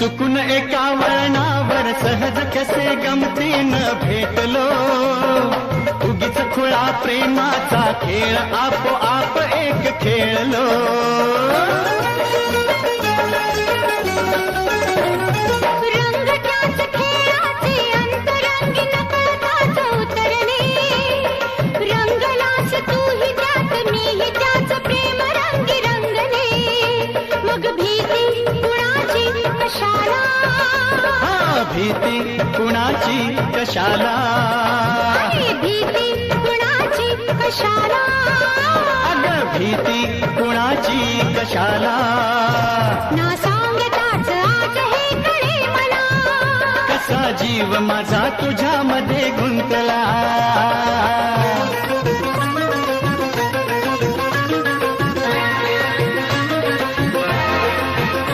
चुकून एका वळणावर सहज कसे गमतीनं भेटलो, उगीच खुळा प्रेमाचा खेळ आपोआप एक खेळलो. भीती कुणाची कशाला, भीती कुणाची कशाला, अगं भीती कुणाची कशाला. ना सांगताच आज हे कळे मला, कसा जीव माझा तुझ्यामध्ये गुंतला.